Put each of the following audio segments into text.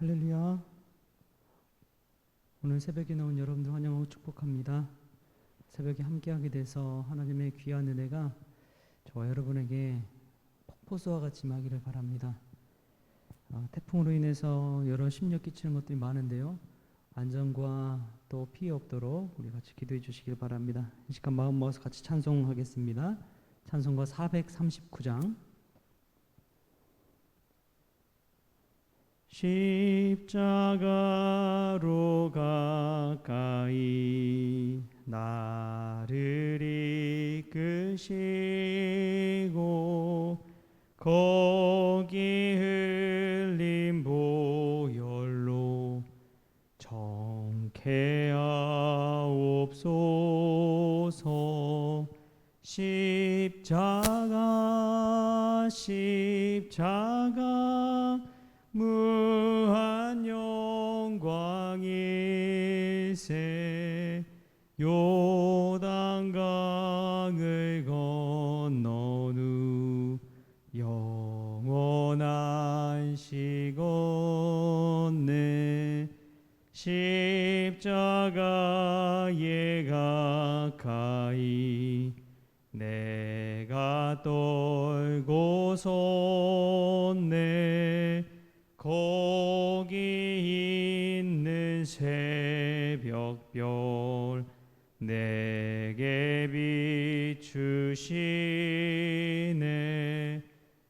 할렐루야. 오늘 새벽에 나온 여러분들 환영하고 축복합니다. 새벽에 함께하게 돼서 하나님의 귀한 은혜가 저와 여러분에게 폭포수와 같이 임하기를 바랍니다. 태풍으로 인해서 여러 심려 끼치는 것들이 많은데요, 안전과 또 피해 없도록 우리 같이 기도해 주시길 바랍니다. 이 시간 마음 모아서 같이 찬송하겠습니다. 찬송가 439장. 십자가로 가까이 나를 이끄시고 거기 흘린 보혈로 정케하옵소서. 십자가 무한 영광일세. 요단강을 건넌 후 영원한 시건네. 십자가에 가까이 내가 떨고 섰네. 거기 있는 새벽별 내게 비추시네.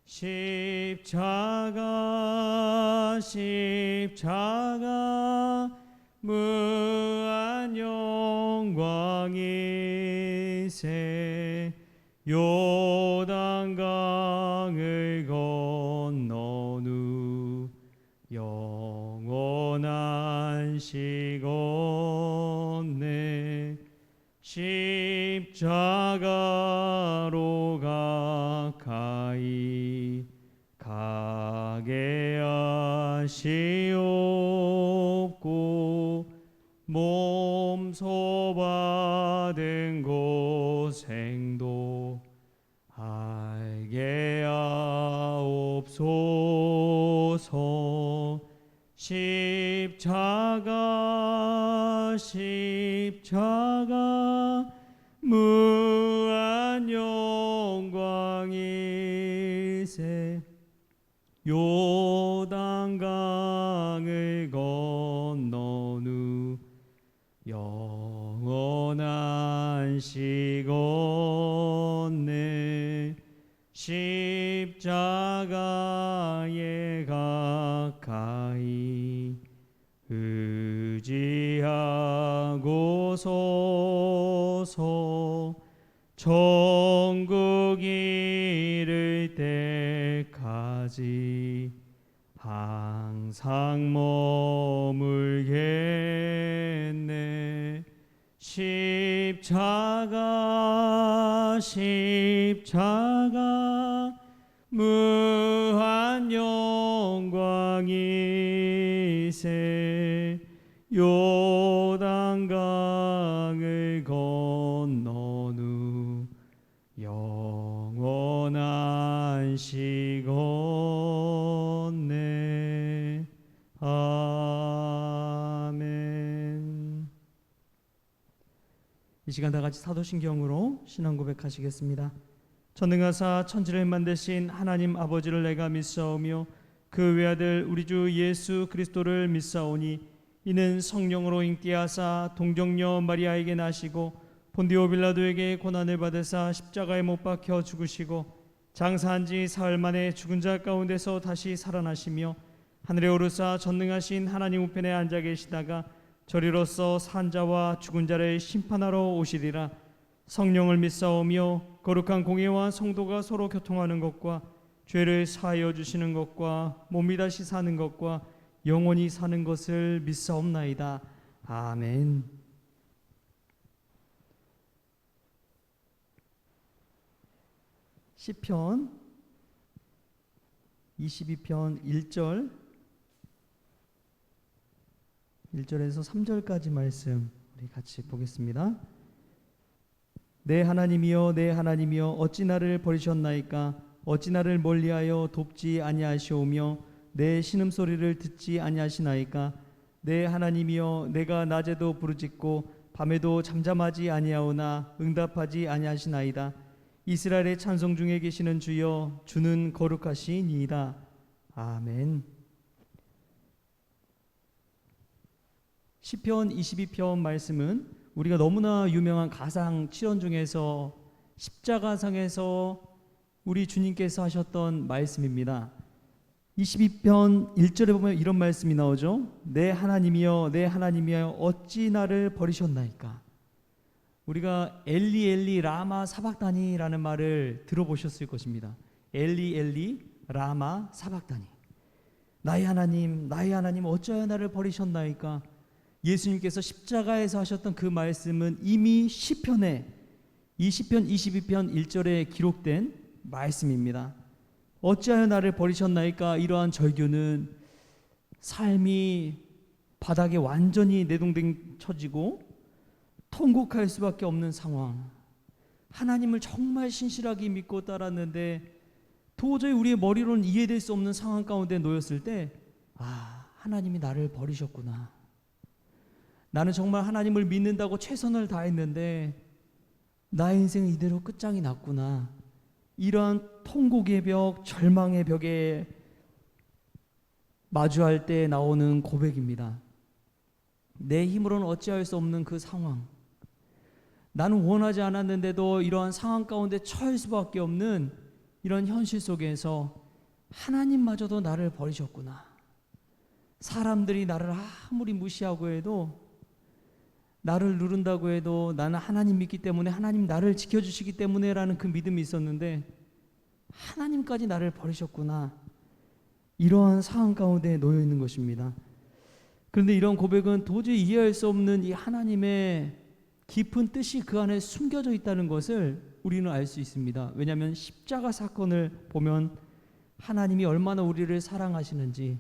십자가 무한 영광일세. 요단강을 건넌 후 영원한 시건네. 십자가로 가까이 가게 하시옵고 몸소 받은 고생도 알게 하옵소서. 십자가 무한 영광일세. 요단강을 건넌 후 영원한 시건네. 십자가에 가까이 의지하고 서서 천국 이를 때까지 항상 머물겠네. 십자가 무한 영광일세. 요단강을 건넌 후 영원한 시건네. 아멘. 이 시간 다 같이 사도신경으로 신앙 고백하시겠습니다. 전능하사 천지를 만드신 하나님 아버지를 내가 믿사오며 그 외아들 우리 주 예수 그리스도를 믿사오니 이는 성령으로 잉태하사 동정녀 마리아에게 나시고 본디오 빌라도에게 고난을 받으사 십자가에 못 박혀 죽으시고 장사한 지 사흘 만에 죽은 자 가운데서 다시 살아나시며 하늘에 오르사 전능하신 하나님 우편에 앉아 계시다가 저리로서 산 자와 죽은 자를 심판하러 오시리라. 성령을 믿사오며 거룩한 공예와 성도가 서로 교통하는 것과 죄를 사하여 주시는 것과 몸이 다시 사는 것과 영원히 사는 것을 믿사옵나이다. 아멘. 시편 22편 1절에서 3절까지 말씀 우리 같이 보겠습니다. 내 하나님이여 내 하나님이여 어찌 나를 버리셨나이까. 어찌 나를 멀리하여 돕지 아니하시오며 내 신음소리를 듣지 아니하시나이까? 내 하나님이여, 내가 낮에도 부르짖고 밤에도 잠잠하지 아니하오나 응답하지 아니하시나이다. 이스라엘의 찬송 중에 계시는 주여, 주는 거룩하시니이다. 아멘. 시편 22편 말씀은 우리가 너무나 유명한 가상 7원 중에서 십자가상에서 우리 주님께서 하셨던 말씀입니다. 22편 1절에 보면 이런 말씀이 나오죠. 내 하나님이여, 내 하나님이여, 어찌 나를 버리셨나이까? 우리가 엘리 엘리 라마 사박다니라는 말을 들어보셨을 것입니다. 엘리 엘리 라마 사박다니. 나의 하나님, 나의 하나님, 어찌하여 나를 버리셨나이까? 예수님께서 십자가에서 하셨던 그 말씀은 이미 시편에, 이 시편 22편 1절에 기록된 말씀입니다. 어찌하여 나를 버리셨나이까? 이러한 절규는 삶이 바닥에 완전히 내동댕 쳐지고 통곡할 수밖에 없는 상황, 하나님을 정말 신실하게 믿고 따랐는데 도저히 우리의 머리로는 이해될 수 없는 상황 가운데 놓였을 때, 아, 하나님이 나를 버리셨구나. 나는 정말 하나님을 믿는다고 최선을 다했는데 나의 인생은 이대로 끝장이 났구나. 이러한 통곡의 벽, 절망의 벽에 마주할 때 나오는 고백입니다. 내 힘으로는 어찌할 수 없는 그 상황, 나는 원하지 않았는데도 이러한 상황 가운데 처할 수밖에 없는 이런 현실 속에서 하나님마저도 나를 버리셨구나. 사람들이 나를 아무리 무시하고 해도, 나를 누른다고 해도 나는 하나님 믿기 때문에, 하나님 나를 지켜주시기 때문에 라는 그 믿음이 있었는데 하나님까지 나를 버리셨구나. 이러한 상황 가운데 놓여 있는 것입니다. 그런데 이런 고백은 도저히 이해할 수 없는 이 하나님의 깊은 뜻이 그 안에 숨겨져 있다는 것을 우리는 알 수 있습니다. 왜냐하면 십자가 사건을 보면 하나님이 얼마나 우리를 사랑하시는지,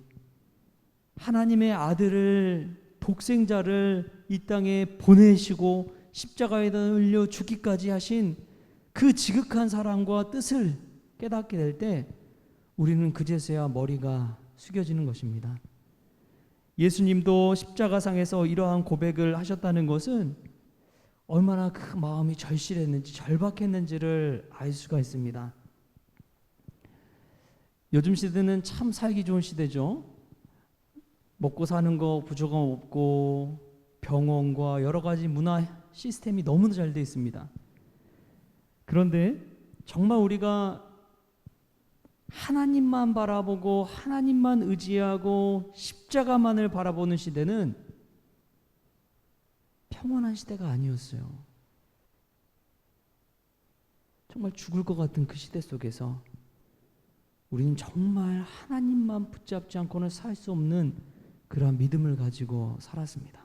하나님의 아들을, 독생자를 이 땅에 보내시고 십자가에 달려 죽기까지 하신 그 지극한 사랑과 뜻을 깨닫게 될 때 우리는 그제서야 머리가 숙여지는 것입니다. 예수님도 십자가상에서 이러한 고백을 하셨다는 것은 얼마나 그 마음이 절실했는지, 절박했는지를 알 수가 있습니다. 요즘 시대는 참 살기 좋은 시대죠. 먹고 사는 거 부족함 없고 병원과 여러 가지 문화 시스템이 너무나 잘 되어 있습니다. 그런데 정말 우리가 하나님만 바라보고 하나님만 의지하고 십자가만을 바라보는 시대는 평온한 시대가 아니었어요. 정말 죽을 것 같은 그 시대 속에서 우리는 정말 하나님만 붙잡지 않고는 살 수 없는 그러한 믿음을 가지고 살았습니다.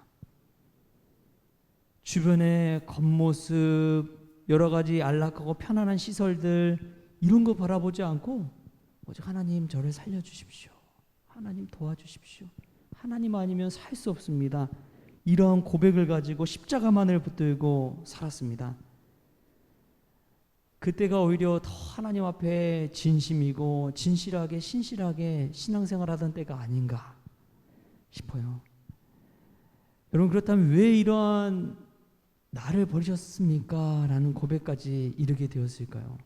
주변의 겉모습, 여러 가지 안락하고 편안한 시설들, 이런 거 바라보지 않고 오직 하나님 저를 살려주십시오, 하나님 도와주십시오, 하나님 아니면 살 수 없습니다. 이러한 고백을 가지고 십자가만을 붙들고 살았습니다. 그때가 오히려 더 하나님 앞에 진심이고 진실하게 신실하게 신앙생활하던 때가 아닌가 싶어요. 여러분, 그렇다면 왜 이러한 나를 버리셨습니까? 라는 고백까지 이르게 되었을까요?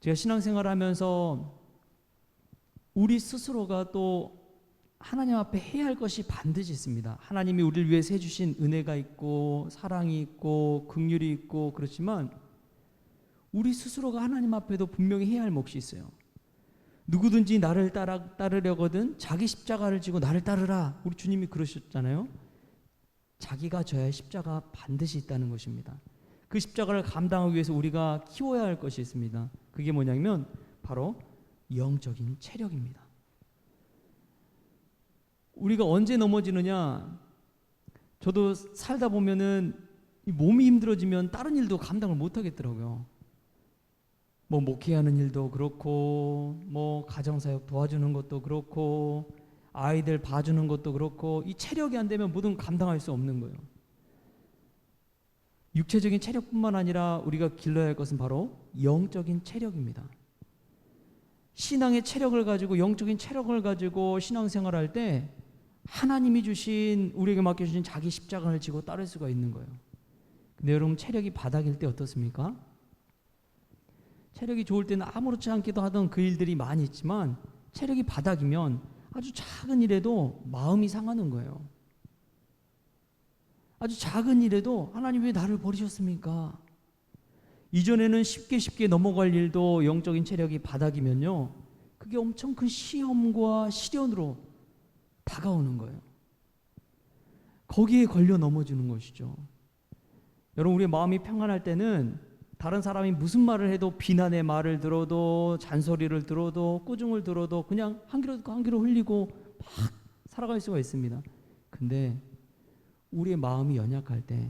제가 신앙생활을 하면서 우리 스스로가 또 하나님 앞에 해야 할 것이 반드시 있습니다. 하나님이 우리를 위해서 해주신 은혜가 있고 사랑이 있고 긍휼이 있고 그렇지만 우리 스스로가 하나님 앞에도 분명히 해야 할 몫이 있어요. 누구든지 나를 따르려거든 자기 십자가를 지고 나를 따르라. 우리 주님이 그러셨잖아요. 자기가 져야 할 십자가 반드시 있다는 것입니다. 그 십자가를 감당하기 위해서 우리가 키워야 할 것이 있습니다. 그게 뭐냐면 바로 영적인 체력입니다. 우리가 언제 넘어지느냐, 저도 살다 보면은 이 몸이 힘들어지면 다른 일도 감당을 못 하겠더라고요. 뭐 목회하는 일도 그렇고, 뭐 가정사역 도와주는 것도 그렇고, 아이들 봐주는 것도 그렇고, 이 체력이 안 되면 뭐든 감당할 수 없는 거예요. 육체적인 체력뿐만 아니라 우리가 길러야 할 것은 바로 영적인 체력입니다. 신앙의 체력을 가지고, 영적인 체력을 가지고 신앙생활할 때 하나님이 주신, 우리에게 맡겨주신 자기 십자가를 지고 따를 수가 있는 거예요. 근데 여러분, 체력이 바닥일 때 어떻습니까? 체력이 좋을 때는 아무렇지 않게도 하던 그 일들이 많이 있지만, 체력이 바닥이면 아주 작은 일에도 마음이 상하는 거예요. 아주 작은 일에도 하나님 왜 나를 버리셨습니까? 이전에는 쉽게 넘어갈 일도 영적인 체력이 바닥이면요, 그게 엄청 큰 시험과 시련으로 다가오는 거예요. 거기에 걸려 넘어지는 것이죠. 여러분, 우리의 마음이 평안할 때는 다른 사람이 무슨 말을 해도, 비난의 말을 들어도, 잔소리를 들어도, 꾸중을 들어도 그냥 한 귀로 듣고 한 귀로 흘리고 막 살아갈 수가 있습니다. 근데 우리의 마음이 연약할 때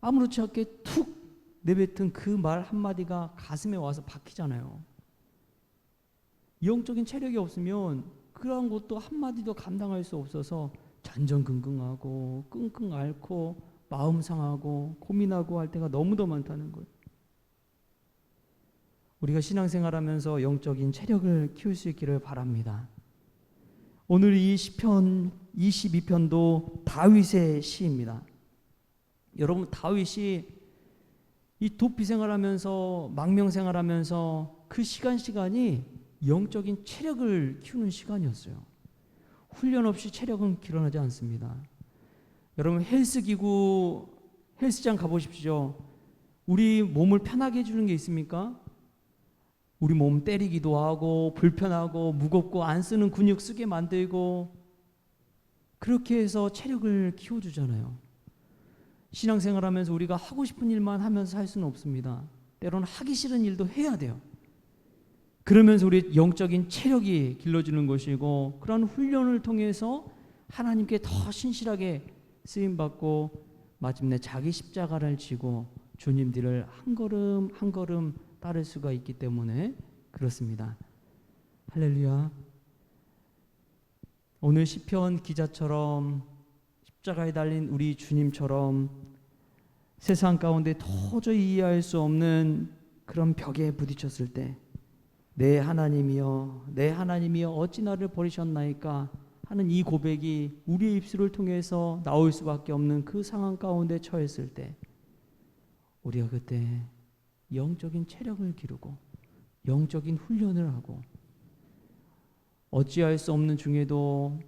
아무렇지 않게 툭 내뱉은 그 말 한마디가 가슴에 와서 박히잖아요. 영적인 체력이 없으면 그러한 것도 한마디도 감당할 수 없어서 전전긍긍하고 끙끙 앓고 마음 상하고 고민하고 할 때가 너무도 많다는 거예요. 우리가 신앙생활하면서 영적인 체력을 키울 수 있기를 바랍니다. 오늘 이 시편 22편도 다윗의 시입니다. 여러분, 다윗이 이 도피 생활하면서, 망명 생활하면서 그 시간이 영적인 체력을 키우는 시간이었어요. 훈련 없이 체력은 길어나지 않습니다. 여러분, 헬스기구, 헬스장 가보십시오. 우리 몸을 편하게 해주는 게 있습니까? 우리 몸 때리기도 하고 불편하고 무겁고 안 쓰는 근육 쓰게 만들고, 그렇게 해서 체력을 키워주잖아요. 신앙생활하면서 우리가 하고 싶은 일만 하면서 살 수는 없습니다. 때로는 하기 싫은 일도 해야 돼요. 그러면서 우리 영적인 체력이 길러지는 것이고, 그런 훈련을 통해서 하나님께 더 신실하게 쓰임받고 마침내 자기 십자가를 지고 주님 뒤를 한 걸음 한 걸음 따를 수가 있기 때문에 그렇습니다. 할렐루야. 오늘 시편 기자처럼 십자가에 달린 우리 주님처럼 세상 가운데 도저히 이해할 수 없는 그런 벽에 부딪혔을 때, 내 하나님이여, 내 하나님이여, 어찌 나를 버리셨나이까 하는 이 고백이 우리의 입술을 통해서 나올 수밖에 없는 그 상황 가운데 처했을 때, 우리가 그때 영적인 체력을 기르고 영적인 훈련을 하고, 어찌할 수 없는 중에도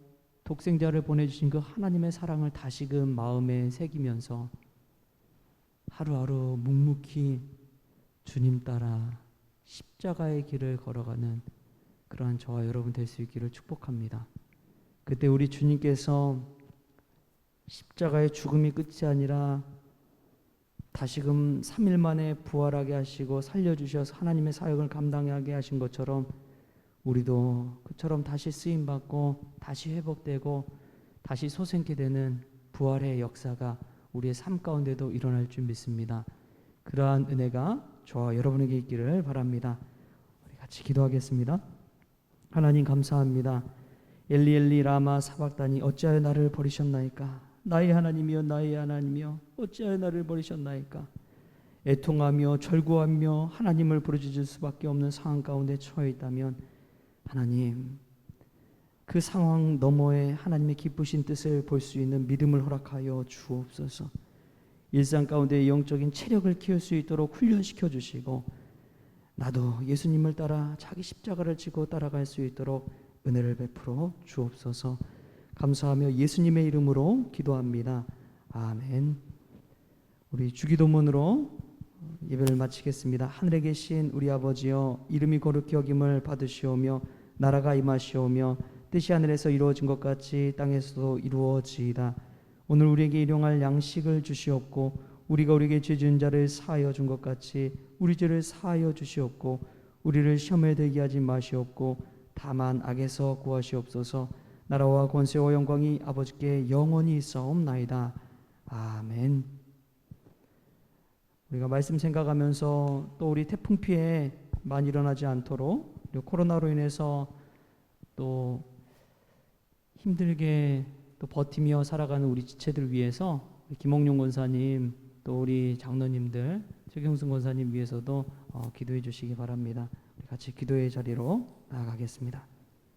독생자를 보내주신 그 하나님의 사랑을 다시금 마음에 새기면서 하루하루 묵묵히 주님 따라 십자가의 길을 걸어가는 그러한 저와 여러분 될 수 있기를 축복합니다. 그때 우리 주님께서 십자가의 죽음이 끝이 아니라 다시금 3일 만에 부활하게 하시고 살려주셔서 하나님의 사역을 감당하게 하신 것처럼, 우리도 그처럼 다시 쓰임받고 다시 회복되고 다시 솟게 되는 부활의 역사가 우리의 삶 가운데도 일어날 줄 믿습니다. 그러한 은혜가 저와 여러분에게 있기를 바랍니다. 우리 같이 기도하겠습니다. 하나님, 감사합니다. 엘리 엘리 라마 사박다니, 어찌하여 나를 버리셨나이까? 나의 하나님이여, 나의 하나님이여, 어찌하여 나를 버리셨나이까? 애통하며 절구하며 하나님을 부르짖을 수밖에 없는 상황 가운데 처해 있다면, 하나님, 그 상황 너머에 하나님의 기쁘신 뜻을 볼 수 있는 믿음을 허락하여 주옵소서. 일상 가운데 영적인 체력을 키울 수 있도록 훈련시켜 주시고, 나도 예수님을 따라 자기 십자가를 지고 따라갈 수 있도록 은혜를 베풀어 주옵소서. 감사하며 예수님의 이름으로 기도합니다. 아멘. 우리 주기도문으로 예배를 마치겠습니다. 하늘에 계신 우리 아버지여, 이름이 거룩히 여김을 받으시오며 나라가 임하시오며 뜻이 하늘에서 이루어진 것 같이 땅에서도 이루어지이다. 오늘 우리에게 일용할 양식을 주시옵고, 우리가 우리에게 죄 지은 자를 사하여 준 것 같이 우리 죄를 사하여 주시옵고, 우리를 시험에 들게 하지 마시옵고 다만 악에서 구하시옵소서. 나라와 권세와 영광이 아버지께 영원히 있사옵나이다. 아멘. 우리가 말씀 생각하면서 또 우리 태풍 피해 많이 일어나지 않도록, 그리고 코로나로 인해서 또 힘들게 또 버티며 살아가는 우리 지체들 위해서 김옥룡 권사님, 또 우리 장로님들, 최경순 권사님 위해서도 기도해 주시기 바랍니다. 같이 기도의 자리로 나아가겠습니다.